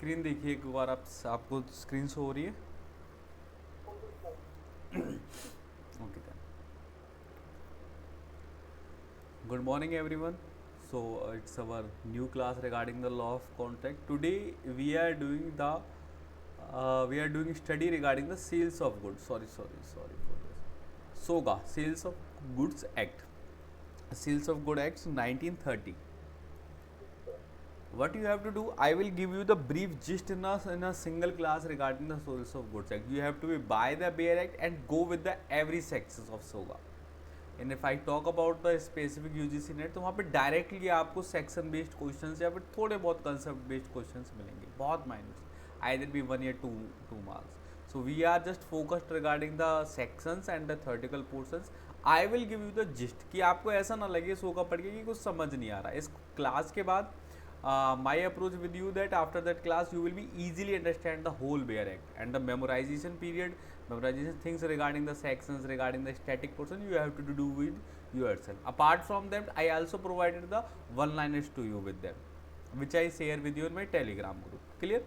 Screen देखिए एक बार आपको स्क्रीन शो हो रही है? Okay then. Good morning everyone. It's our new class regarding the law of contract. Today we are doing study regarding the sales of goods. Sorry for this. SOGA, Sales of Goods Act. Sales of Good Acts 1930. What you have to do, I will give you the brief gist in a single class regarding the Sales of Goods Act. You have to be by the bare act and go with the every sections of SOGA. And if I talk about the specific UGC net तो वहाँ पे directly आपको section based questions या फिर थोड़े बहुत concept based questions मिलेंगे, बहुत माइन्यूट, आइदर बी 1 या 2 marks. So we are just focused regarding the sections and the theoretical portions. I will give you the gist कि आपको ऐसा ना लगे सो का पढ़ के कि कुछ समझ नहीं आ रहा. इस क्लास के बाद my approach with you that after that class you will be easily understand the whole bare act and the memorization period, memorization things regarding the sections, regarding the static portion you have to do with yourself. Apart from that I also provided the one liners to you with them which I share with you in my telegram group. Clear?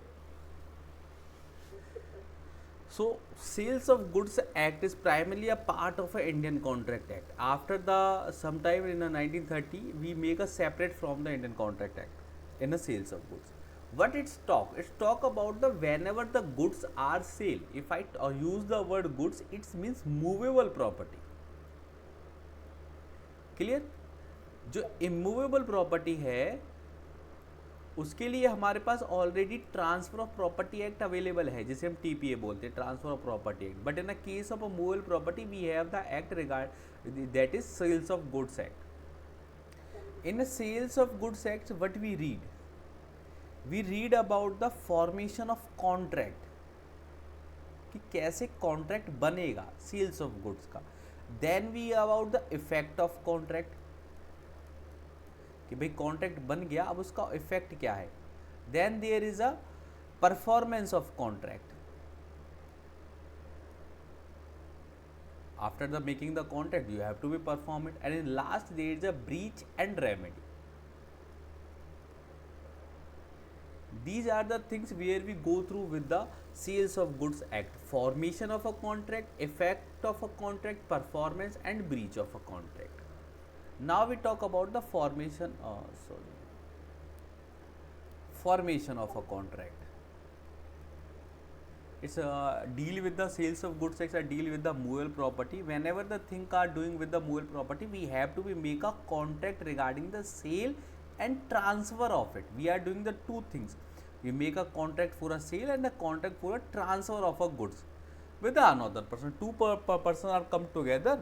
So sales of goods act is primarily a part of a Indian contract act. After the sometime in the 1930 we make a separate from the Indian contract act in the sales of goods. What it's talk about the whenever the goods are sale. If I use the word goods, it means movable property. Clear? जो immovable property है उसके लिए हमारे पास already transfer of property act available है जिसे हम TPA बोलते हैं, transfer of property act. But in the case of a movable property we have the act regard that is sales of goods act. In the sales of goods act what we read about the formation of contract कि कैसे contract बनेगा sales of goods का. Then we about the effect of contract कि भाई contract बन गया अब उसका इफेक्ट क्या है. Then there is a performance of contract. After the making the contract you have to be perform it, and in last there is a breach and remedy. These are the things where we go through with the sales of goods act: formation of a contract, effect of a contract, performance and breach of a contract. Now we talk about the formation of a contract. It's deal with the sales of goods act, deal with the movable property. Whenever the thing are doing with the movable property we have to be make a contract regarding the sale and transfer of it. We are doing the two things. We make a contract for a sale and a contract for a transfer of a goods with another person. Two person are come together,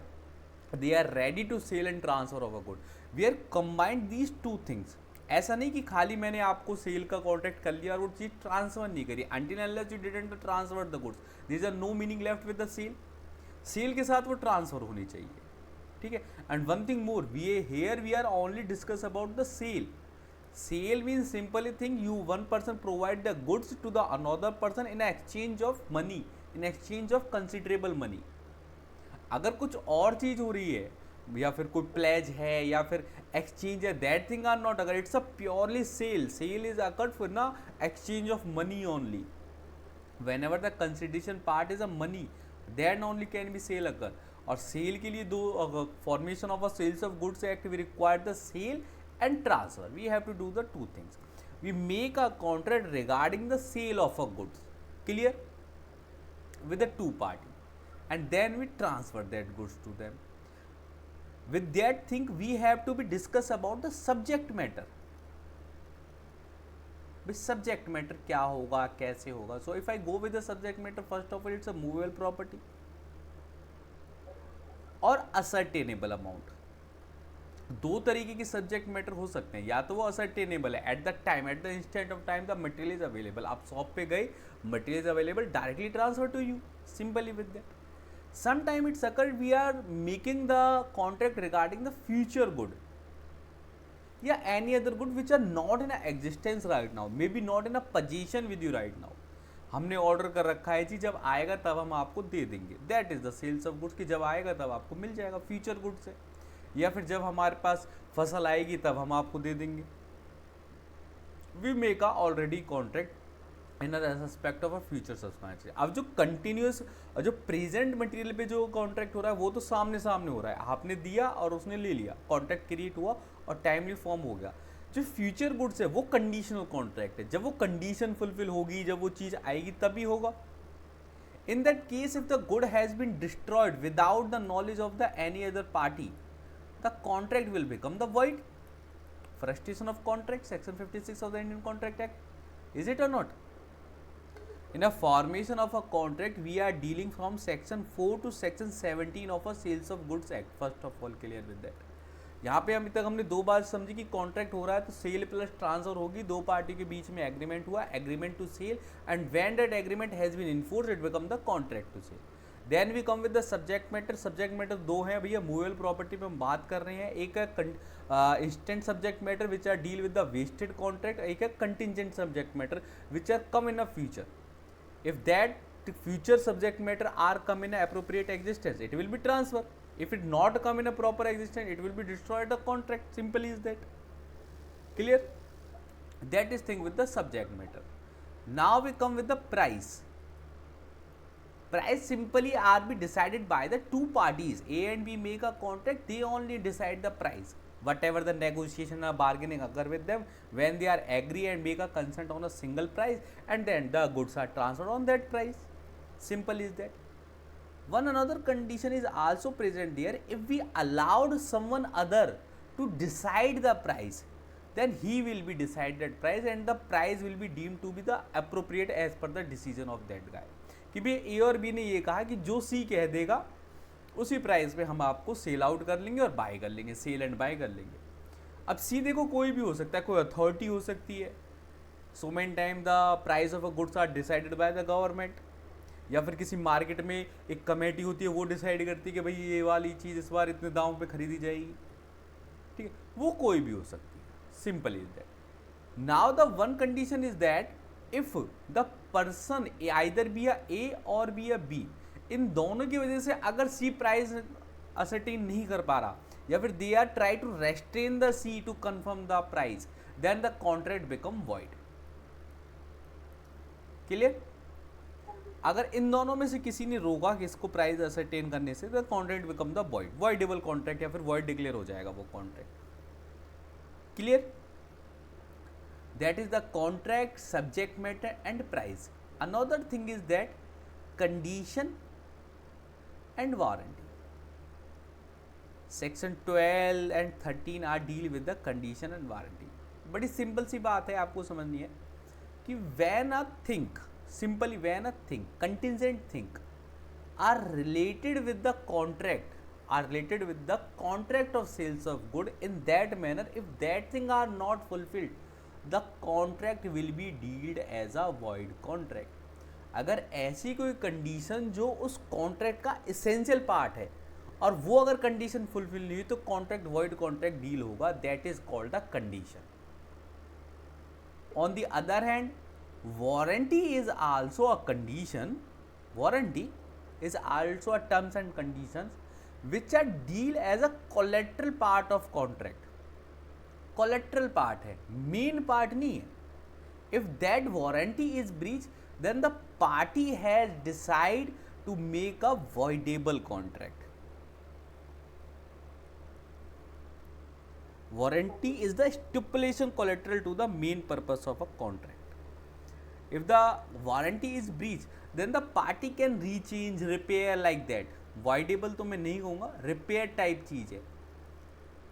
they are ready to sell and transfer of a good. We are combined these two things. ऐसा नहीं कि खाली मैंने आपको cell का contract कर लिया और वो चीज़ ट्रांसफर नहीं करी. Until unless you didn't transfer the goods there is no meaning left with the sale. Sale के साथ वो ट्रांसफर होनी चाहिए, ठीक है. And one thing more, we are only discuss about the sale. Sale means simply thing you one person provide the goods to the another person in exchange of money, in exchange of considerable money. अगर कुछ और चीज़ हो रही है या फिर कोई pledge है या फिर एक्सचेंज है, दैट थिंग आर नॉट. अगर it's a purely sale is occurred for ना exchange of money only. Whenever the consideration part is a money then only can be sale occur. और sale के लिए दो formation of a sales of goods act we require the sale and transfer. We have to do the two things. We make a contract regarding the sale of a goods, clear, with the two party, and then we transfer that goods to them. With that thing we have to be discuss about the subject matter. Which subject matter क्या होगा, कैसे होगा. So if I go with the subject matter, first of all it's a movable property और ascertainable amount. दो तरीके की subject matter हो सकते हैं. या तो वो असर्टेनेबल है at the time, at the instant of time the material is available. आप शॉप पे गए, material is available, directly transfer to you simply with that. Some time it's occur we are making the contract regarding the future good या any other good which are not in existence right now, may be not in a position with you right now. हमने order कर रखा है जी, जब आएगा तब हम आपको दे देंगे. That is the sales of goods कि जब आएगा तब आपको मिल जाएगा, फ्यूचर गुड्स है. या फिर जब हमारे पास फसल आएगी तब हम आपको दे देंगे. We make a already contract in respect of a future substance. अब जो कंटिन्यूस जो प्रेजेंट मटेरियल पे जो कॉन्ट्रैक्ट हो रहा है वो तो सामने सामने हो रहा है, आपने दिया और उसने ले लिया, कॉन्ट्रैक्ट क्रिएट हुआ और टाइमली फॉर्म हो गया। जो फ्यूचर गुड्स है वो कंडीशनल कॉन्ट्रैक्ट है, जब वो कंडीशन फुलफिल होगी, जब वो चीज़ आएगी तभी होगा। In that case, if the good has been destroyed without the knowledge of the any other party, the contract will become the void. Frustration of contract, section 56 of the Indian Contract Act. Is it or not? In a formation of a contract, we are dealing from section 4 to section 17 of a Sales of Goods Act. First of all, clear with that. यहाँ पे अभी तक हमने दो बात समझी कि contract हो रहा है तो सेल प्लस ट्रांसफर होगी, दो पार्टी के बीच में एग्रीमेंट हुआ, agreement to sell, and when that agreement has been enforced it become the contract to sell. Then we come with the subject matter. Subject matter दो हैं भैया, मूवेबल प्रॉपर्टी पे हम बात कर रहे हैं, एक है instant subject matter which are deal with the vested contract, एक है contingent subject matter which are come in a future. If that future subject matter are come in a appropriate existence, it will be transfer. If it not come in a proper existence, it will be destroyed the contract. Simple is that. Clear? That is thing with the subject matter. Now we come with the price. Price simply are be decided by the two parties. A and B make a contract, they only decide the price. Whatever the negotiation or bargaining occur with them, when they are agree and make a consent on a single price, and then the goods are transferred on that price. Simple is that. One another condition is also present there. If we allowed someone other to decide the price, then he will be decide that price and the price will be deemed to be the appropriate as per the decision of that guy. कि भाई ए और B ने ये कहा कि जो सी कह देगा उसी प्राइस पे हम आपको सेल आउट कर लेंगे और बाय कर लेंगे, सेल एंड बाय कर लेंगे। अब सी देखो कोई भी हो सकता है, कोई अथॉरिटी हो सकती है। So many time the price of a goods are decided by the government, या फिर किसी मार्केट में एक कमेटी होती है वो डिसाइड करती है कि भाई ये वाली चीज़ इस बार इतने दाम पे खरीदी जाएगी, ठीक है, वो कोई भी हो सकती है। Simple is that. Now the one condition is that if the person either be a A और बी अ बी, इन दोनों की वजह से अगर सी प्राइस असर्टेन नहीं कर पा रहा या फिर they are try to restrain the C to confirm the price, then the contract become void. Clear? अगर इन दोनों में से किसी ने रोका कि इसको प्राइस असर्टेन करने से, the contract become the void, voidable contract या फिर वॉइड डिक्लेयर हो जाएगा वो contract. Clear? That is the contract, subject matter and price. Another thing is that condition and warranty. Section 12 and 13 are deal with the condition and warranty. बड़ी simple सी बात है, आपको समझनी है कि when a thing, simply when a thing, contingent thing are related with the contract, are related with the contract of sales of good, in that manner if that thing are not fulfilled, the contract will be deemed as a void contract. अगर ऐसी कोई condition जो उस contract का essential part है और वो अगर कंडीशन फुलफिल नहीं हुई तो कॉन्ट्रैक्ट वॉइड कॉन्ट्रैक्ट डील होगा, that is called a condition. On the other hand, warranty is also a condition. Warranty is also a terms and conditions which are deal as a collateral part of contract. collateral part है, main part नहीं है। if that warranty is breached, then the party has decide to make a voidable contract. warranty is the stipulation collateral to the main purpose of a contract. If the warranty is breached, then the party can rechange, repair like that. Voidable तो मैं नहीं कहूँगा, repair type चीज़ है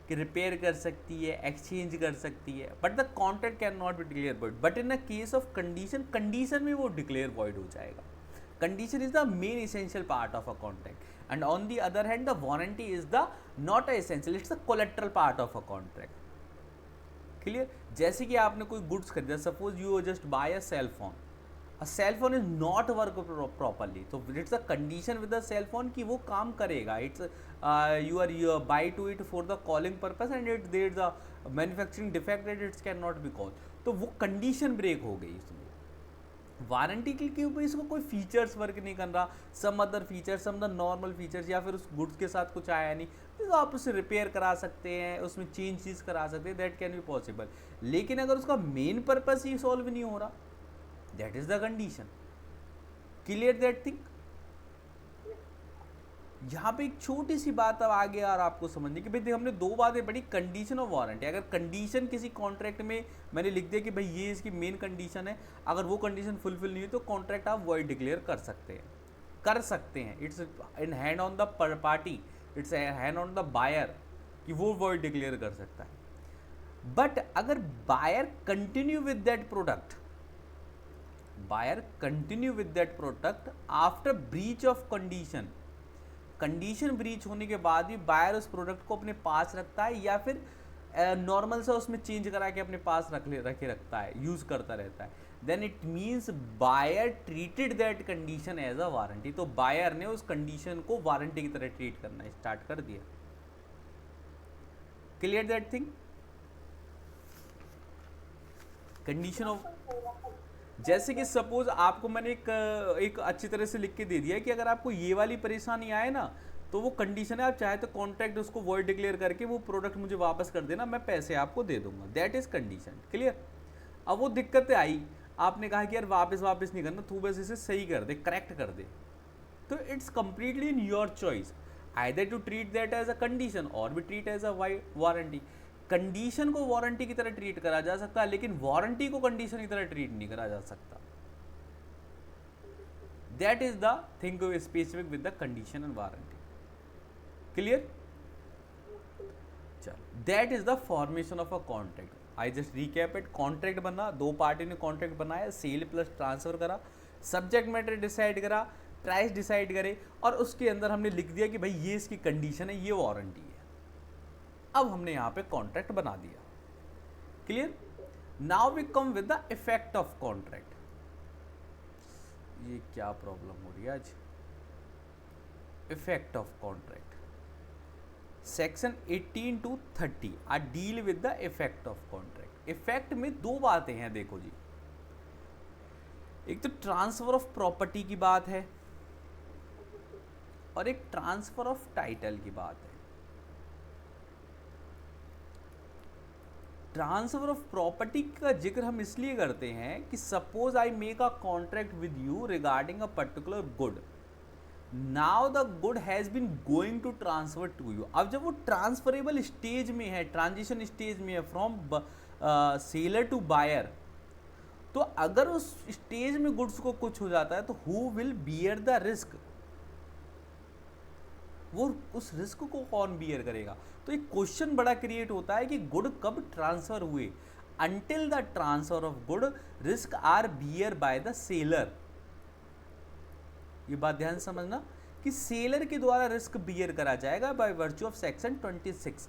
कि repair कर सकती है, exchange कर सकती है, but the contract cannot be declared void. But in a case of condition, condition में वो declare void हो जाएगा। Condition is the main essential part of a contract, and on the other hand, the warranty is the not a essential, it's the collateral part of a contract. Clear? जैसे कि आपने कोई goods खरीदा, suppose you just buy a cell phone, a cell phone is not work properly, तो it's a condition with the cell phone कि वो काम करेगा, it's you are buy to it for the calling purpose and it there is a manufacturing defect that it's can not be call, तो वो condition break हो गई इसमें। Warranty के ऊपर इसको कोई फीचर्स वर्क नहीं कर रहा, some other features, some the normal features, या फिर उस गुड्स के साथ कुछ आया नहीं, तो आप उसे रिपेयर करा सकते हैं, उसमें चेंज चीज़ करा सकते हैं, दैट कैन बी पॉसिबल। लेकिन अगर उसका मेन पर्पस ही सॉल्व नहीं हो रहा, that is the condition. Clear that thing. यहाँ पे एक छोटी सी बात अब आगे यार आपको समझनी कि भाई देखिए हमने दो बातें पढ़ी, कंडीशन और वारंटी। अगर कंडीशन किसी कॉन्ट्रैक्ट में मैंने लिख दिया कि भाई ये इसकी मेन कंडीशन है, अगर वो कंडीशन फुलफिल नहीं हुई तो कॉन्ट्रैक्ट आप वॉइड डिक्लेयर कर सकते हैं। It's in hand on the party, it's hand on the buyer कि वो वॉइड डिक्लेयर कर सकता है। बट अगर buyer continue with that product after breach of condition breach होने के बाद भी बायर उस प्रोडक्ट को अपने पास रखता है या फिर नॉर्मल सा उसमें चेंज करा के अपने पास रखता है, यूज करता रहता है, then it means buyer treated that condition as a warranty. तो बायर ने उस कंडीशन को वारंटी की तरह ट्रीट करना स्टार्ट कर दिया। Clear that thing. Condition of, जैसे कि सपोज आपको मैंने एक अच्छी तरह से लिख के दे दिया कि अगर आपको ये वाली परेशानी आए ना तो वो कंडीशन है, आप चाहे तो कॉन्ट्रैक्ट उसको वॉइड डिक्लेयर करके वो प्रोडक्ट मुझे वापस कर देना, मैं पैसे आपको दे दूंगा, दैट इज कंडीशन। क्लियर। अब वो दिक्कतें आई, आपने कहा कि यार वापस नहीं करना, तू बस इसे सही कर दे, करेक्ट कर दे, तो it's completely in your choice either to treat that as a condition और भी treat as a warranty. Condition को वारंटी की तरह ट्रीट करा जा सकता है, लेकिन वारंटी को कंडीशन की तरह ट्रीट नहीं करा जा सकता। That is the thing specific with the condition and warranty. Clear. चलो, that is the formation of a contract. I just recap it. Contract बना, दो पार्टी ने कॉन्ट्रैक्ट बनाया, सेल प्लस ट्रांसफर करा, सब्जेक्ट मैटर डिसाइड करा, price decide करे, और उसके अंदर हमने लिख दिया कि भाई ये इसकी कंडीशन है, ये वारंटी है। अब हमने यहां पे कॉन्ट्रैक्ट बना दिया। Clear. Now we come with the effect of contract. ये क्या प्रॉब्लम हो रही है आज। Effect of contract, section 18 to 30 are deal with the effect of contract. Effect में दो बातें हैं, देखो जी, एक तो ट्रांसफर ऑफ प्रॉपर्टी की बात है और एक ट्रांसफर ऑफ टाइटल की बात है। ट्रांसफर ऑफ प्रॉपर्टी का जिक्र हम इसलिए करते हैं कि suppose I make a contract with you regarding a particular good, now the good has been going to transfer to you. अब जब वो ट्रांसफरेबल स्टेज में है, ट्रांजिशन स्टेज में है फ्रॉम सेलर टू बायर, तो अगर उस स्टेज में गुड्स को कुछ हो जाता है तो who will bear the risk, वो उस रिस्क को कौन बियर करेगा। तो एक क्वेश्चन बड़ा क्रिएट होता है कि गुड कब ट्रांसफर हुए। Until the transfer of good risk are bear by the seller. ये बात ध्यान से समझना कि सेलर के द्वारा रिस्क बियर करा जाएगा बाय वर्च्यू ऑफ सेक्शन 26,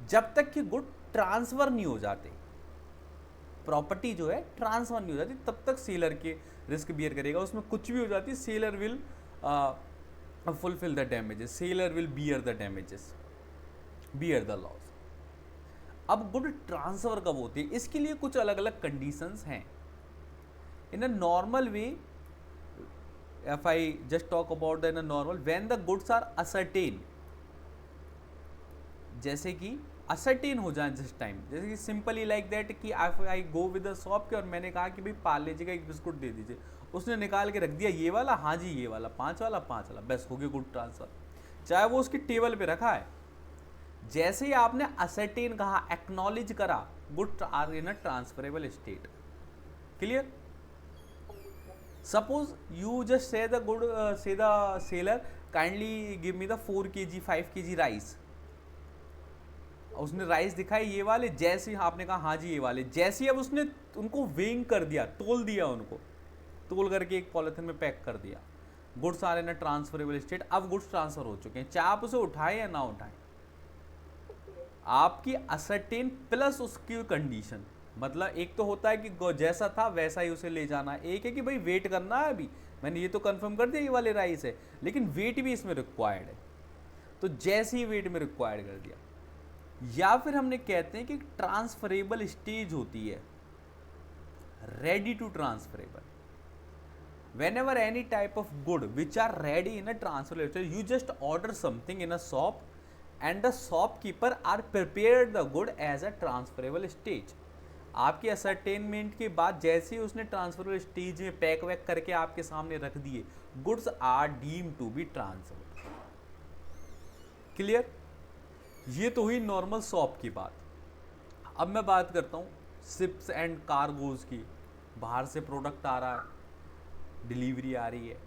जब तक कि गुड ट्रांसफर नहीं हो जाते, प्रॉपर्टी जो है ट्रांसफर नहीं हो जाती, तब तक सेलर के रिस्क बियर करेगा। उसमें कुछ भी हो जाती, seller will fulfill the damages, seller will bear the damages, bear the loss। अब गुड ट्रांसफर कब होती है, इसके लिए कुछ अलग अलग कंडीशंस हैं। In a normal way, if I just talk about the in a normal, when the goods are ascertain, जैसे कि असरटेन हो जाए जिस टाइम, जैसे कि सिंपली लाइक दैट कि आई गो विद द शॉप के और मैंने कहा कि भाई पार्ले जी का एक बिस्कुट दे दीजिए, उसने निकाल के रख दिया ये वाला, हाँ जी ये वाला 5 वाला 5 वाला, बस हो गया गुड ट्रांसफर, चाहे वो उसकी टेबल पे रखा है। जैसे ही आपने असरटेन कहा, एक्नॉलेज करा, good are in a transferable state. Clear. Suppose you just say the good say the seller kindly give me the 4 kg 5 kg rice, उसने राइस दिखाई ये वाले, जैसे ही आपने कहा हाँ जी ये वाले, जैसे ही अब उसने उनको वेइंग कर दिया, तोल दिया, उनको तोल करके एक पॉलिथीन में पैक कर दिया, goods are in a transferable state. अब गुड्स ट्रांसफर हो चुके हैं, चाहे आप उसे उठाएं या ना उठाएं, आपकी असरटेन प्लस उसकी कंडीशन, मतलब एक तो होता है कि जैसा था वैसा ही उसे ले जाना, एक है कि भाई वेट करना है, अभी मैंने ये तो कंफर्म कर दिया ये वाले राइस है, लेकिन वेट भी इसमें रिक्वायर्ड है, तो जैसे ही वेट में रिक्वायर्ड कर दिया। या फिर हमने कहते हैं कि ट्रांसफरेबल स्टेज होती है, ready to transferable. whenever any type of good which are ready in a transferable stage, you just order something in a shop and the shopkeeper are prepared the good as a transferable stage। आपके ascertainment के बाद जैसे ही उसने transfer stage में pack वैक करके आपके सामने रख दिए, goods are deem to be transferred. Clear? ये तो हुई नॉर्मल शॉप की बात। अब मैं बात करता हूँ शिप्स एंड कार्गोज की। बाहर से प्रोडक्ट आ रहा है, डिलीवरी आ रही है,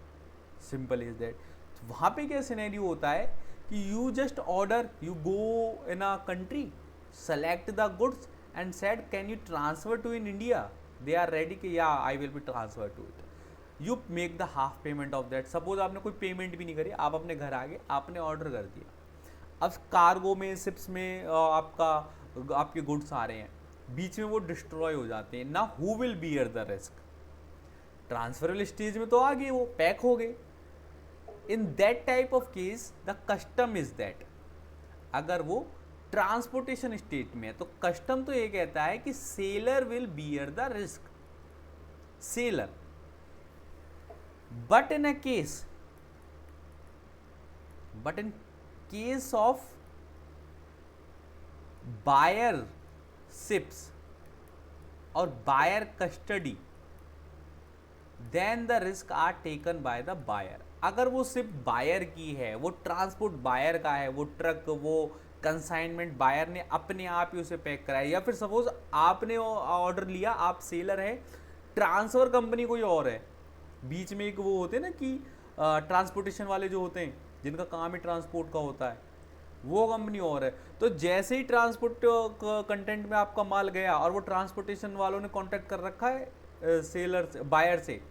सिंपल इज दैट। वहाँ पे क्या सिनेरियो होता है कि you just order, you go in a country, select the goods and said can you transfer to in India, they are ready कि yeah I will be transferred to it, you make the half payment of that। Suppose आपने कोई payment भी नहीं करी, आप अपने घर आ गए, आपने ऑर्डर कर दिया। अब कार्गो में, शिप्स में आपके गुड्स आ रहे हैं, बीच में वो डिस्ट्रॉय हो जाते हैं ना, who will bear the risk? Transferable stage में तो आ गए, वो पैक हो गए। In that type of case the custom is that, अगर वो ट्रांसपोर्टेशन स्टेट में है तो कस्टम तो ये कहता है कि seller will bear the risk, seller. But in case of buyer ships और buyer custody, then the risk are taken by the buyer. अगर वो शिप बायर की है, वो ट्रांसपोर्ट बायर का है, वो ट्रक, वो कंसाइनमेंट बायर ने अपने आप ही उसे पैक कराया, या फिर सपोज आपने ऑर्डर लिया, आप सेलर है, ट्रांसफर कंपनी कोई और है, बीच में एक वो होते हैं ना कि ट्रांसपोर्टेशन वाले जो होते हैं जिनका काम ही ट्रांसपोर्ट का होता है, वो कंपनी और है। तो जैसे ही ट्रांसपोर्ट कंटेंट में आपका माल गया और वो ट्रांसपोर्टेशन वालों ने कॉन्टेक्ट कर रखा है सेलर से, बायर से,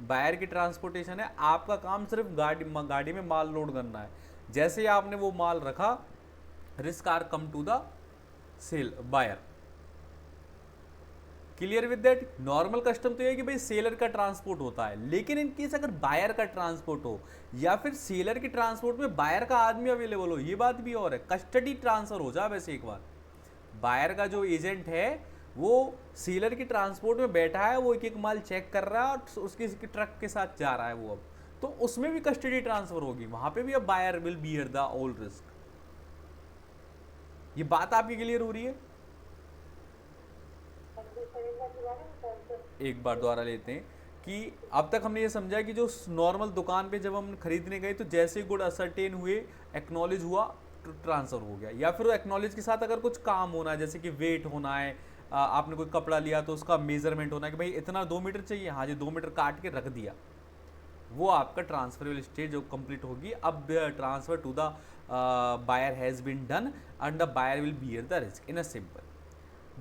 बायर की ट्रांसपोर्टेशन है, आपका काम सिर्फ गाड़ी में माल लोड करना है। जैसे ही आपने वो माल रखा, risk are come to the sale buyer. Clear with that? Normal custom तो ये कि भाई सेलर का ट्रांसपोर्ट होता है, लेकिन इन केस अगर बायर का ट्रांसपोर्ट हो या फिर सेलर के ट्रांसपोर्ट में बायर का आदमी अवेलेबल हो, ये बात भी और है, कस्टडी ट्रांसफर हो जाए वैसे एक बार, बायर का जो एजेंट है वो सेलर की ट्रांसपोर्ट में बैठा है, वो एक एक माल चेक कर रहा है और उसके ट्रक के साथ जा रहा है वो, अब तो उसमें भी कस्टडी ट्रांसफर होगी, वहां पे भी अब buyer will bear the all risk. ये बात आपकी क्लियर हो रही है? एक बार दोबारा लेते हैं कि अब तक हमने ये समझा कि जो नॉर्मल दुकान पे जब हम खरीदने गए तो जैसे गुड असरटेन हुए, एक्नॉलेज हुआ, ट्रांसफर हो गया, या फिर एक्नॉलेज के साथ अगर कुछ काम होना है, जैसे कि वेट होना है, आपने कोई कपड़ा लिया तो उसका मेजरमेंट होना है कि भाई इतना 2 मीटर चाहिए, हाँ जी 2 मीटर काट के रख दिया, वो आपका ट्रांसफरेबल स्टेज जो कंप्लीट होगी। अब transfer to the buyer has been done and the buyer will bear the risk in a simple.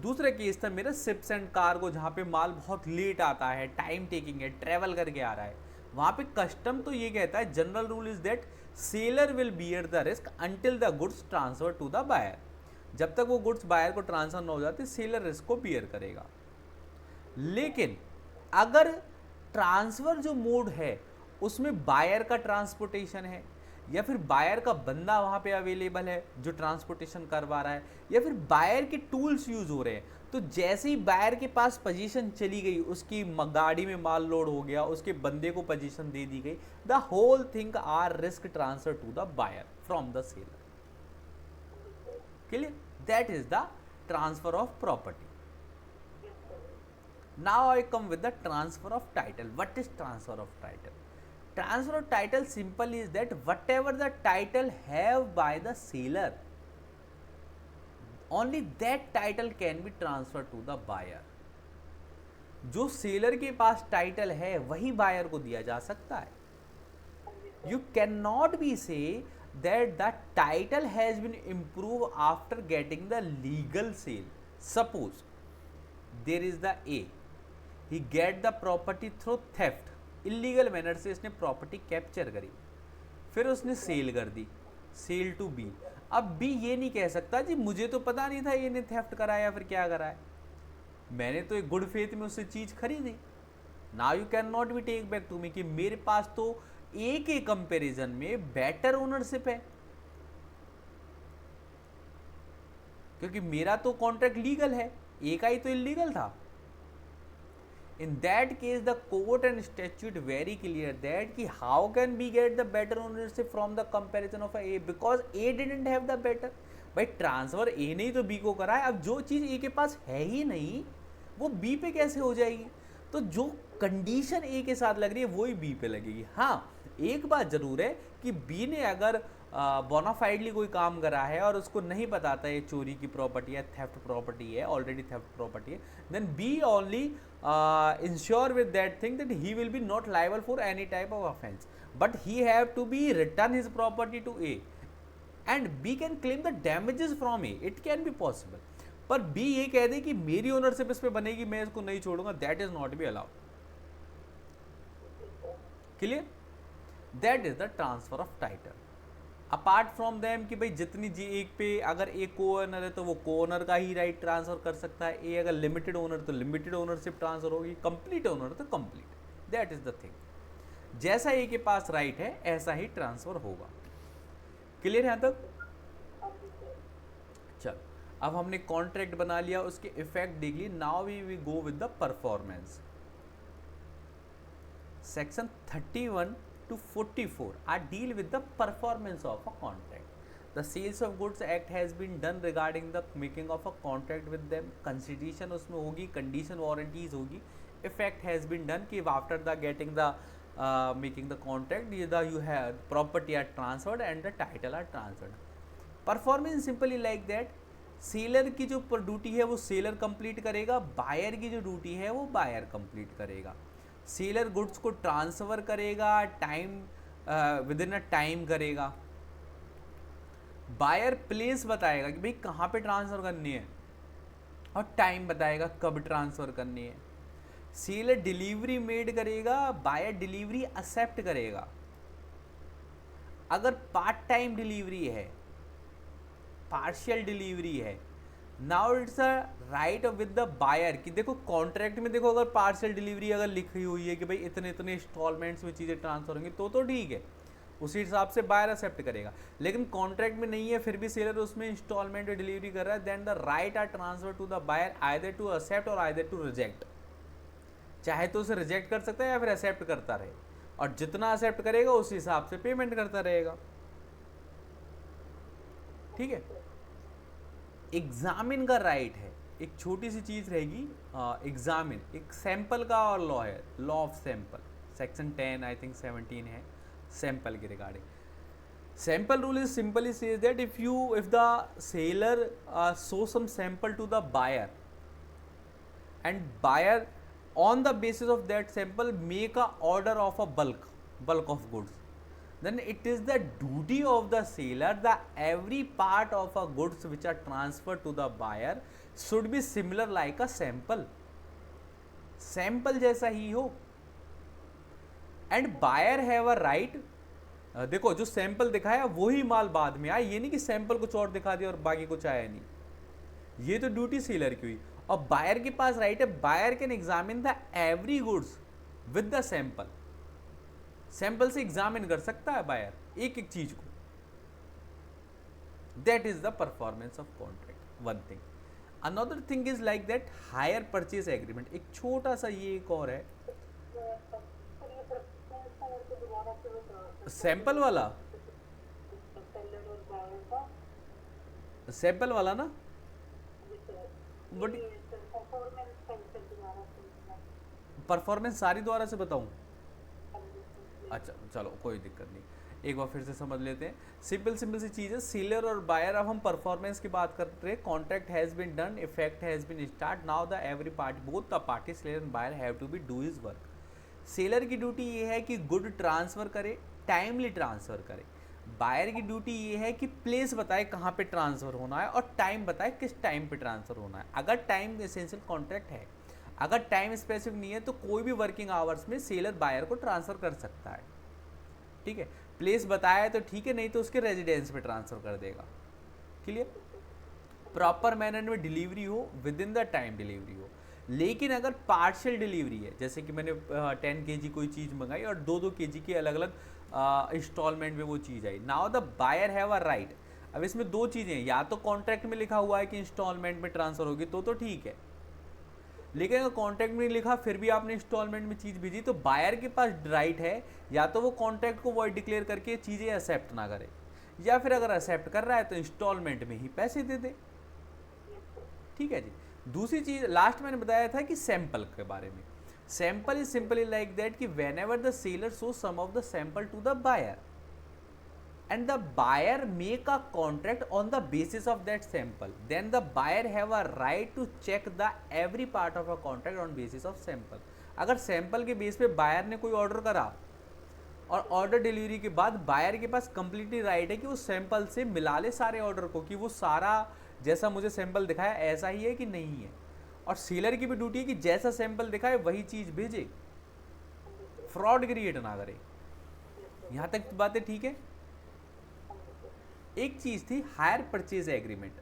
दूसरा केस था मेरा शिप्स एंड कार्गो, जहाँ पे माल बहुत लेट आता है, टाइम टेकिंग है, ट्रेवल करके आ रहा है, वहाँ पे कस्टम तो ये कहता है, general rule is that seller will bear the risk until the goods transfer to the buyer. जब तक वो गुड्स बायर को ट्रांसफर ना हो जाते, सेलर रिस्क को बियर करेगा। लेकिन अगर ट्रांसफर जो मोड है उसमें बायर का ट्रांसपोर्टेशन है, या फिर बायर का बंदा वहाँ पे अवेलेबल है जो ट्रांसपोर्टेशन करवा रहा है, या फिर बायर के टूल्स यूज हो रहे हैं, तो जैसे ही बायर के पास पोजीशन चली गई, उसकी गाड़ी में माल लोड हो गया, उसके बंदे को पोजीशन दे दी गई, the whole thing are risk transfer to the buyer from the seller. Clear? That is the transfer of property. Now I come with the transfer of title. What is transfer of title? Transfer of title simple is that whatever the title have by the seller, only that title can be transferred to the buyer. जो seller के पास title है वही buyer को दिया जा सकता है। You cannot be say that the title has been improved after getting the legal sale. Suppose there is the A, he get the property through theft, illegal manner से इसने प्रॉपर्टी कैप्चर करी, फिर उसने सेल कर दी, cell to be. अब B ये नहीं कह सकता जी मुझे तो पता नहीं था ये ने थेफ्ट कराया या फिर क्या कराया, मैंने तो एक गुड फेथ में उससे चीज खरीदी। Now you can not be take back to me कि मेरे पास तो ए के कंपैरिजन में बेटर ओनरशिप है, क्योंकि मेरा तो कॉन्ट्रैक्ट लीगल है, ए का ही तो इलीगल था। In that case, the court and statute very clear that कि how can we get the better ownership from the comparison of A, because A didn't have the better। भाई transfer A ने ही तो B को करा है, अब जो चीज़ A के पास है ही नहीं वो बी पे कैसे हो जाएगी? तो जो कंडीशन ए के साथ लग रही है वही बी पे लगेगी। हाँ, एक बात जरूर है कि बी ने अगर बोनाफाइडली कोई काम करा है और उसको नहीं बताता ये चोरी की प्रॉपर्टी है, थेफ्ट प्रॉपर्टी है, ऑलरेडी थेफ्ट प्रॉपर्टी है, then B only insure with that thing that he will be not liable for any type of offence, but he have to be return his property to A and B can claim the damages from A, it can be possible. पर B ये कह दे कि मेरी ownership इस पे बनेगी, मैं इसको नहीं छोड़ूंगा, that is not be allowed. Clear? That is the transfer of title. Apart from them कि भाई जितनी जी एक पे अगर एक को ओनर है तो वो को ओनर का ही राइट ट्रांसफर कर सकता है, ए अगर लिमिटेड ओनर तो लिमिटेड ओनरशिप ट्रांसफर होगी, कंप्लीट ओनर तो complete. That is the thing, जैसा ए के पास राइट है ऐसा ही ट्रांसफर होगा। क्लियर यहां तक? चलो, अब हमने कॉन्ट्रैक्ट बना लिया, उसके इफेक्ट देख लिए। Now we go with the performance. Section 31 to 44 are deal with the performance of a contract. The Sales of Goods Act has been done regarding the making of a contract with them. Consideration उसमें होगी, condition warranties होगी, effect has been done कि after the getting the making the contract you have property are transferred and the title are transferred. Performance simply like that, seller की जो duty है वो seller complete करेगा, buyer की जो duty है वो बायर कंप्लीट करेगा। सेलर गुड्स को ट्रांसफर करेगा, time with in a time करेगा। बायर प्लेस बताएगा कि भाई कहाँ पे ट्रांसफर करनी है और टाइम बताएगा कब ट्रांसफर करनी है। सेलर डिलीवरी मेड करेगा, बायर डिलीवरी एक्सेप्ट करेगा। अगर पार्ट टाइम डिलीवरी है, पार्शियल डिलीवरी है, now it's a right with the buyer कि देखो कॉन्ट्रैक्ट में देखो अगर पार्शियल डिलीवरी अगर लिखी हुई है कि भाई इतने इतने इंस्टॉलमेंट्स में चीज़ें ट्रांसफर होंगी तो ठीक है, उसी हिसाब से बायर एक्सेप्ट करेगा। लेकिन कॉन्ट्रैक्ट में नहीं है फिर भी सेलर उसमें इंस्टॉलमेंट में डिलीवरी कर रहा है, then the right are transfer to the buyer either to accept और आइदर टू रिजेक्ट। चाहे तो उसे रिजेक्ट कर सकता है या फिर एक्सेप्ट करता रहे, और जितना एक्सेप्ट करेगा उस हिसाब से पेमेंट करता रहेगा। ठीक है। एग्जामिन का राइट है, एक छोटी सी चीज रहेगी, एग्जामिन एक सैंपल का और लॉ है, law of sample, section 10 I think 17 है सैंपल के regarding. Sample rule is simply says that if the seller show some sample to the buyer and buyer on the basis of that sample make a order of a bulk of goods, then it is the duty of the seller that every part of a goods which are transferred to the buyer should be similar like a sample जैसा ही हो। and buyer have a right, देखो जो sample दिखाया वही माल बाद में आया, ये नहीं कि सैंपल कुछ और दिखा दिया और बाकी कुछ आया नहीं, ये तो ड्यूटी सेलर की हुई। और बायर के पास राइट है, buyer can examine the every goods with the sample, sample से एग्जामिन कर सकता है बायर एक एक चीज को। That is the performance of contract, one thing. Another thing is like that hire purchase agreement, एक छोटा सा ये एक और है सैंपल वाला, सैंपल वाला ना, बट परफॉर्मेंस सारी दोबारा से बताऊं? अच्छा चलो कोई दिक्कत नहीं, एक बार फिर से समझ लेते हैं। सिंपल सी चीज़ है, सेलर और बायर, अब हम परफॉर्मेंस की बात कर रहे हैं। Contract has been done, effect has been start, now the every party both the party seller and buyer have to be do his work. Seller की ड्यूटी ये है कि गुड ट्रांसफ़र करे, टाइमली ट्रांसफ़र करे। बायर की duty ये है कि प्लेस बताए कहाँ पे ट्रांसफ़र होना है और टाइम बताए किस टाइम पे ट्रांसफ़र होना है। अगर टाइम एसेंशियल कॉन्ट्रैक्ट है, अगर टाइम स्पेसिफिक नहीं है तो कोई भी वर्किंग आवर्स में सेलर बायर को ट्रांसफ़र कर सकता है। ठीक है, प्लेस बताया तो ठीक है, नहीं तो उसके रेजिडेंस पे ट्रांसफ़र कर देगा। क्लियर? प्रॉपर मैनर में डिलीवरी हो, with in the time delivery हो। लेकिन अगर पार्शियल डिलीवरी है, जैसे कि मैंने 10 kg कोई चीज़ मंगाई और 2-2 kg के अलग अलग इंस्टॉलमेंट में वो चीज़ आई, now the buyer have a right. अब इसमें दो चीज़ें हैं, या तो कॉन्ट्रैक्ट में लिखा हुआ है कि इंस्टॉलमेंट में ट्रांसफ़र होगी तो ठीक है, लेकिन अगर कॉन्ट्रैक्ट में नहीं लिखा फिर भी आपने इंस्टॉलमेंट में चीज़ भेजी तो बायर के पास राइट है या तो वो कॉन्ट्रैक्ट को वॉइड डिक्लेयर करके चीज़ें एक्सेप्ट ना करे, या फिर अगर एक्सेप्ट कर रहा है तो इंस्टॉलमेंट में ही पैसे दे दे। ठीक है जी। दूसरी चीज लास्ट मैंने बताया था कि सैंपल के बारे में. Sample is simply like that कि whenever the seller show some of the sample to the buyer and the buyer make a contract on the basis of that sample, then the buyer have a right to check the every part of a contract on basis of sample. अगर sample के base पे buyer ने कोई order करा और order delivery के बाद buyer के पास कंप्लीटली राइट है कि वो सैंपल से मिला ले सारे ऑर्डर को, कि वो सारा जैसा मुझे सैंपल दिखाया ऐसा ही है कि नहीं है. और सेलर की भी ड्यूटी है कि जैसा सैंपल दिखाए वही चीज भेजे, फ्रॉड क्रिएट ना करे. यहां तक बातें ठीक है. एक चीज थी hire purchase agreement.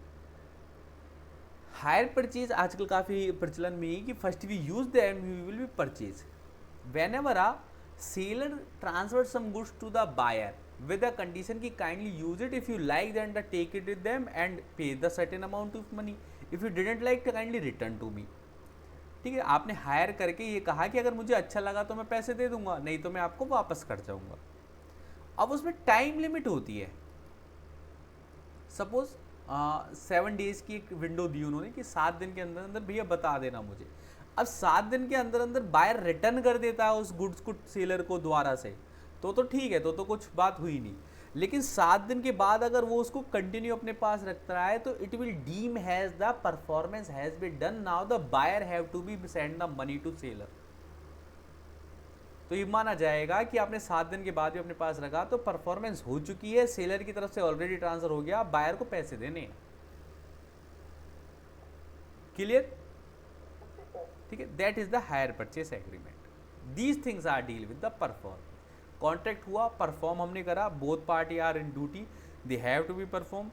Hire purchase आजकल काफी प्रचलन में है कि first we use the and we will be purchase. Whenever a seller transfer some goods to the buyer with the condition कि kindly use it, if you like then take it with them and pay the certain amount of money, if you didn't like to kindly return to me. ठीक है, आपने higher करके ये कहा कि अगर मुझे अच्छा लगा तो मैं पैसे दे दूंगा, नहीं तो मैं आपको वापस कर जाऊंगा. अब उसमें टाइम लिमिट होती है. सपोज 7 डेज की एक विंडो दी उन्होंने कि 7 दिन के अंदर अंदर भैया बता देना मुझे. अब 7 दिन के अंदर अंदर बायर रिटर्न कर देता है उस गुड्स को सेलर को द्वारा से, तो ठीक है, तो कुछ बात हुई नहीं. लेकिन 7 दिन के बाद अगर वो उसको कंटिन्यू अपने पास रखता है तो it will deem has the performance has been done, now the buyer have to be send the money to seller. तो ये माना जाएगा कि आपने 7 दिन के बाद भी अपने पास रखा तो परफॉर्मेंस हो चुकी है, सेलर की तरफ से ऑलरेडी ट्रांसफर हो गया, बायर को पैसे देने हैं. क्लियर? ठीक है, that is the hire purchase agreement. These things are deal with the perform. Contract हुआ, परफॉर्म हमने करा, both party are in duty, they have to be perform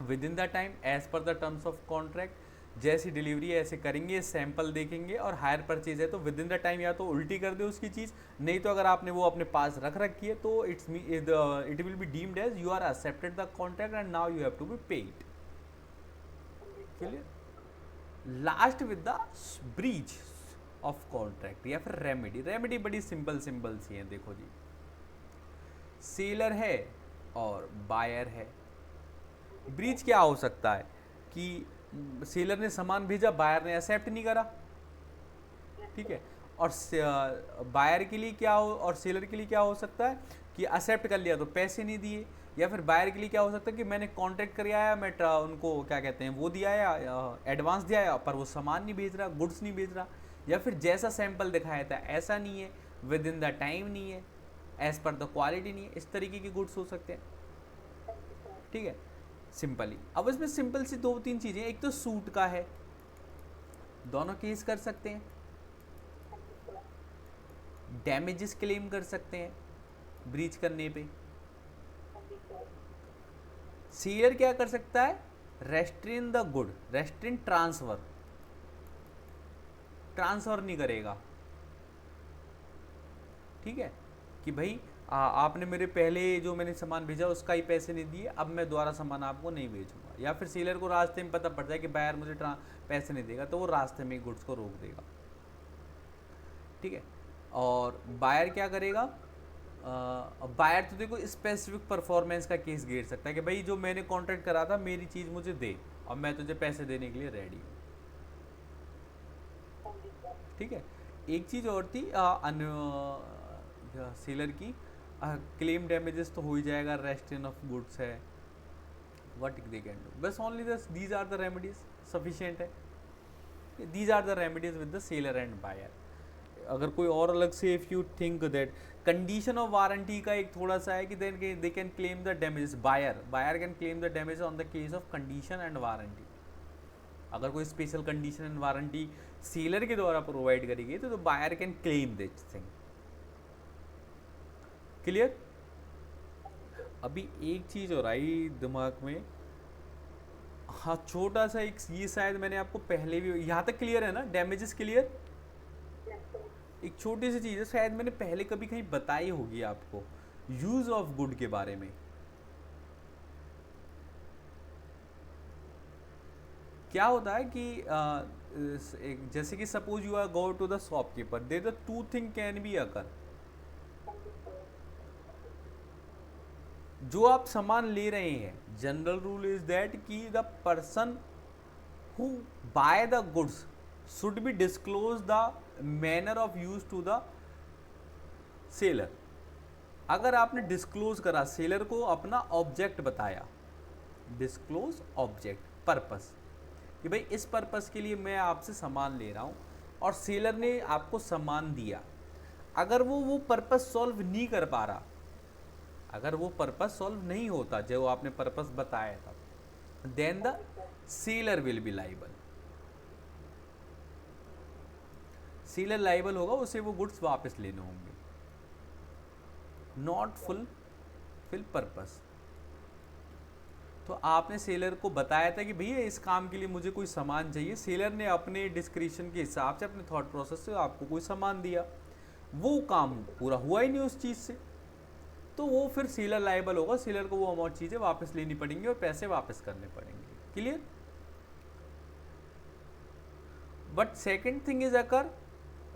within the time as per the terms of contract. जैसी delivery ऐसे करेंगे, sample देखेंगे, और hire purchase है तो विद इन द टाइम या तो उल्टी कर दे उसकी चीज़, नहीं तो अगर आपने वो अपने पास रख रखी है तो it will be deemed as you are accepted the contract and now you have to be paid. Clear? Last with the breach of contract या फिर रेमेडी. रेमेडी बड़ी सिंपल सी है. देखो जी, सेलर है और बायर है. ब्रीच क्या हो सकता है कि सेलर ने सामान भेजा, बायर ने एक्सेप्ट नहीं करा, ठीक है, और बायर के लिए क्या हो और सेलर के लिए क्या हो सकता है कि एक्सेप्ट कर लिया तो पैसे नहीं दिए. या फिर बायर के लिए क्या हो सकता है कि मैंने कॉन्ट्रैक्ट कर आया, मैं उनको क्या कहते हैं वो दिया या एडवांस दिया है, पर वो सामान नहीं भेज रहा, गुड्स नहीं भेज रहा, या फिर जैसा सैंपल दिखाया था ऐसा नहीं है, विद इन द टाइम नहीं है, एज पर द क्वालिटी नहीं है. इस तरीके के गुड्स हो सकते हैं. ठीक है, सिंपली. अब इसमें सिंपल सी 2-3 चीजें. एक तो सूट का है, दोनों केस कर सकते हैं, डैमेजेस क्लेम कर सकते हैं ब्रीच करने पे. सेलर क्या कर सकता है? Restrain the good, restrain transfer नहीं करेगा. ठीक है, कि भाई आपने मेरे पहले जो मैंने सामान भेजा उसका ही पैसे नहीं दिए, अब मैं दोबारा सामान आपको नहीं भेजूंगा. या फिर सेलर को रास्ते में पता पड़ जाए कि बायर मुझे पैसे नहीं देगा, तो वो रास्ते में गुड्स को रोक देगा. ठीक है, और बायर क्या करेगा? बायर तो देखो स्पेसिफिक परफॉर्मेंस का केस घेर सकता है कि भाई जो मैंने कॉन्ट्रैक्ट करा था मेरी चीज़ मुझे दे और मैं तुझे पैसे देने के लिए रेडी हूँ. ठीक है, एक चीज़ और थी सेलर की क्लेम डैमेजेस तो हो ही जाएगा, रेस्ट्रेन ऑफ गुड्स है, व्हाट दे कैन डू. बस only these are the remedies sufficient है. These are the remedies with the seller and buyer. अगर कोई और अलग से if you think that condition of warranty का एक थोड़ा सा है कि then they can claim the damages, buyer can claim the damage on the case of condition and warranty. अगर कोई special condition and warranty seller के द्वारा प्रोवाइड करी गई तो buyer can claim this thing. Clear? अभी एक चीज और आई दिमाग में, हाँ, छोटा सा एक, ये शायद मैंने आपको पहले भी, यहाँ तक क्लियर है ना? Damages clear? एक छोटी सी चीज है, शायद मैंने पहले कभी कहीं बताई होगी आपको, यूज ऑफ गुड के बारे में. क्या होता है कि जैसे कि suppose you are go to the shopkeeper, there the two thing can be occur. जो आप सामान ले रहे हैं, जनरल रूल इज दैट कि the person who buy the goods should be disclose the manner of use to the seller. अगर आपने disclose करा, सेलर को अपना ऑब्जेक्ट बताया, डिस्क्लोज ऑब्जेक्ट पर्पस, कि भाई इस पर्पस के लिए मैं आपसे सामान ले रहा हूँ, और सेलर ने आपको सामान दिया, अगर वो पर्पस सॉल्व नहीं कर पा रहा, अगर वो पर्पस सॉल्व नहीं होता जो आपने पर्पस बताया था, then the seller will be liable. Seller liable होगा, उसे वो गुड्स वापस लेने होंगे. नॉट फुलफिल पर्पस, तो आपने सेलर को बताया था कि भैया इस काम के लिए मुझे कोई सामान चाहिए, सेलर ने अपने डिस्क्रिप्शन के हिसाब से, अपने थॉट प्रोसेस से आपको कोई सामान दिया, वो काम पूरा हुआ ही नहीं उस चीज़ से, तो वो फिर सेलर लायबल होगा. सेलर को वो अमाउंट चीज़ें वापस लेनी पड़ेंगी और पैसे वापस करने पड़ेंगे. Clear? But second thing is occur,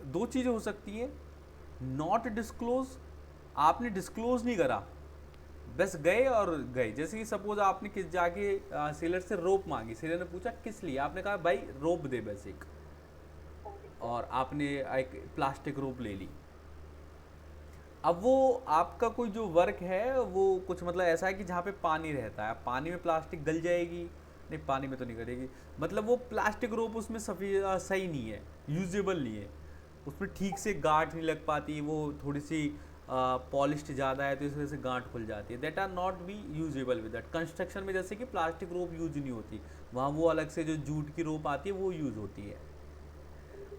दो चीज़ें हो सकती है. नॉट डिस्क्लोज, आपने डिस्क्लोज नहीं करा, बस गए और गए. जैसे कि सपोज आपने किस जाके सेलर से रोप मांगी, सेलर ने पूछा किस लिए, आपने कहा भाई रोप दे बेसिक, और आपने एक प्लास्टिक रोप ले ली. अब वो आपका कोई जो वर्क है वो कुछ मतलब ऐसा है कि जहाँ पे पानी रहता है, पानी में प्लास्टिक गल जाएगी, नहीं पानी में तो नहीं करेगी, मतलब वो प्लास्टिक रोप उसमें सही नहीं है, यूजेबल नहीं है, उसमें ठीक से गांठ नहीं लग पाती, वो थोड़ी सी पॉलिश्ड ज़्यादा है तो इस वजह से गांठ खुल जाती है. That are not be usable with that. Construction में जैसे कि प्लास्टिक रोप यूज नहीं होती, वहाँ वो अलग से जो जूट की रोप आती है वो यूज होती है.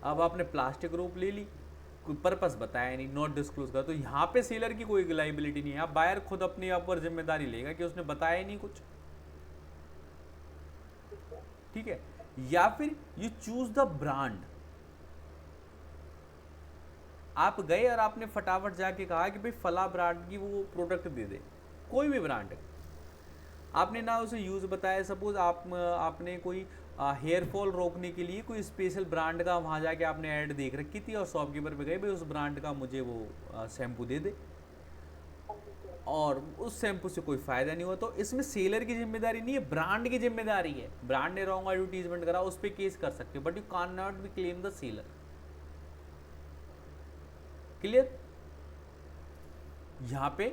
अब आपने प्लास्टिक रोप ले ली, कोई पर्पस बताया नहीं, नॉट डिस्क्लोज कर, तो यहाँ पे सेलर की कोई लाइबिलिटी नहीं है. आप बायर खुद अपने आप पर जिम्मेदारी लेगा कि उसने बताया ही नहीं कुछ. ठीक है? या फिर यू चूज द ब्रांड, आप गए और आपने फटाफट जाके कहा कि भाई फला ब्रांड की वो प्रोडक्ट दे दे, कोई भी ब्रांड. आपने ना उसे यूज़ बताया, सपोज आपने कोई हेयर फॉल रोकने के लिए कोई स्पेशल ब्रांड का वहाँ जाके आपने ऐड देख रखी थी और शॉपकीपर पे गए भाई उस ब्रांड का मुझे वो शैम्पू दे दे, और उस शैम्पू से कोई फ़ायदा नहीं हुआ, तो इसमें सेलर की जिम्मेदारी नहीं है, ब्रांड की जिम्मेदारी है. ब्रांड ने रॉन्ग एडवर्टीजमेंट करा, उस पर केस कर सकते हो, but you can not B claim the seller. Clear? यहाँ पे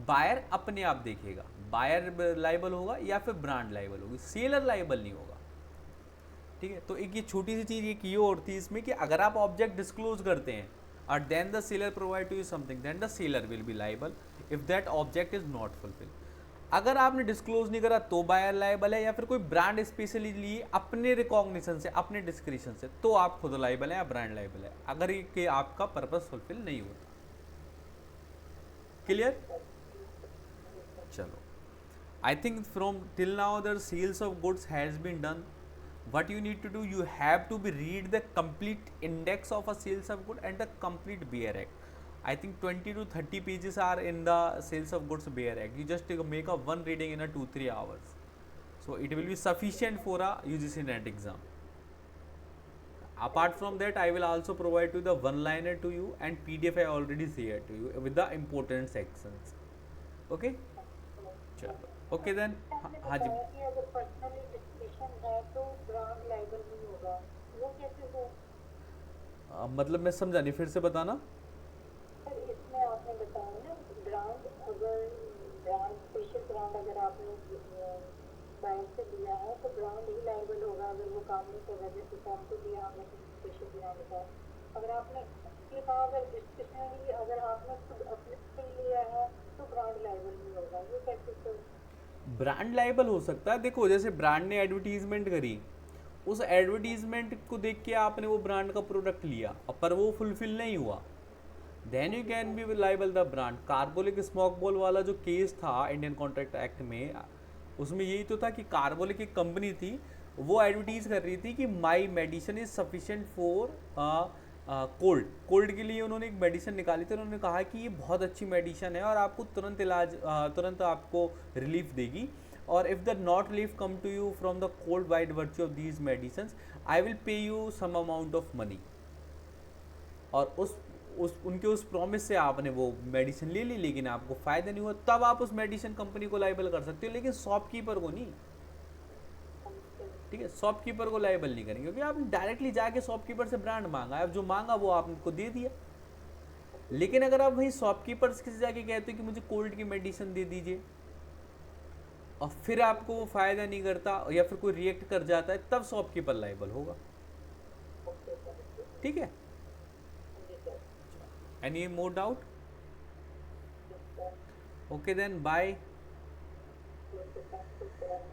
बायर अपने आप देखेगा, बायर लाइबल होगा या फिर ब्रांड लाइबल होगी, सेलर लाइबल नहीं होगा. ठीक है? तो एक ये छोटी सी चीज़ ये की और थी इसमें कि अगर आप ऑब्जेक्ट डिस्क्लोज करते हैं और then the seller provide to you something, then the seller will be liable if that object is not fulfil. अगर आपने डिस्क्लोज नहीं करा तो बायर लाइबल है, या फिर कोई ब्रांड स्पेशली लिए अपने रिकॉग्निशन से, अपने डिस्क्रिप्शन से, तो आप खुद लाइबल है या ब्रांड लाइबल है, अगर ये आपका पर्पस फुलफिल नहीं होता. क्लियर? चलो, I think from till now the sales of goods has been done. What you need to do, you have to be read the complete index of a sales of good and the complete BR Act. I think 20 to 30 pages are in the sales of goods BR Act. You just make a one reading in a 2-3 hours. So it will be sufficient for a UGC NET exam. Apart from that, I will also provide you the one-liner to you and PDF I already shared to you with the important sections. Okay? चलो. Okay then. हाँ जी. अगर personally description है तो brand liable नहीं होगा, वो कैसे हो? मतलब मैं समझा नहीं, फिर से बताना. सर इसमें आपने बताया ना ब्रांड, अगर ब्रांड स्पेशल ब्रांड अगर आपने बैंक से लिया है तो ब्रांड ही लाइबल होगा अगर वो काम नहीं कर रहा, जैसे शैम्पू दिया हमने स्पेशल ब्रांड का. अगर आपने ये कहा अगर डिस्क्रिप्शनली अगर आपने खुद अपने से लिया है तो ब्रांड लाइबल नहीं होगा, ये कैसे सर? ब्रांड लाइबल हो सकता है. देखो जैसे ब्रांड ने एडवर्टीजमेंट करी, उस एडवर्टीजमेंट को देख के आपने वो ब्रांड का प्रोडक्ट लिया, पर वो फुलफिल नहीं हुआ, then you can be liable the brand. Carbolic smoke ball वाला जो केस था इंडियन कॉन्ट्रैक्ट एक्ट में, उसमें यही तो था कि कार्बोलिक एक कंपनी थी, वो एडवर्टीज कर रही थी कि my medicine is sufficient for cold के लिए उन्होंने एक मेडिसिन निकाली थी. उन्होंने कहा कि ये बहुत अच्छी मेडिसिन है और आपको तुरंत इलाज, तुरंत आपको रिलीफ देगी, और if the not relief come to you from the cold by virtue of these medicine, I will pay you some amount of money. और उनके उस प्रॉमिस से आपने वो मेडिसिन ले ली, लेकिन आपको फ़ायदा नहीं हुआ, तब आप उस मेडिसिन कंपनी को लाइबल कर सकते हो, लेकिन शॉपकीपर को नहीं. ठीक है, शॉपकीपर को लाइबल नहीं करेंगे क्योंकि आपने डायरेक्टली जाके शॉपकीपर से ब्रांड मांगा है, अब जो मांगा वो आपको दे दिया। लेकिन अगर आप वही शॉपकीपर से जाके कहते हो कि मुझे कोल्ड की मेडिसिन दे दीजिए और फिर आपको वो फायदा नहीं करता या फिर कोई रिएक्ट कर जाता है, तब शॉपकीपर लाइबल होगा। Okay sir. ठीक है, जी सर। Any more doubt? जी sir. Okay then, bye. Okay, thank you sir.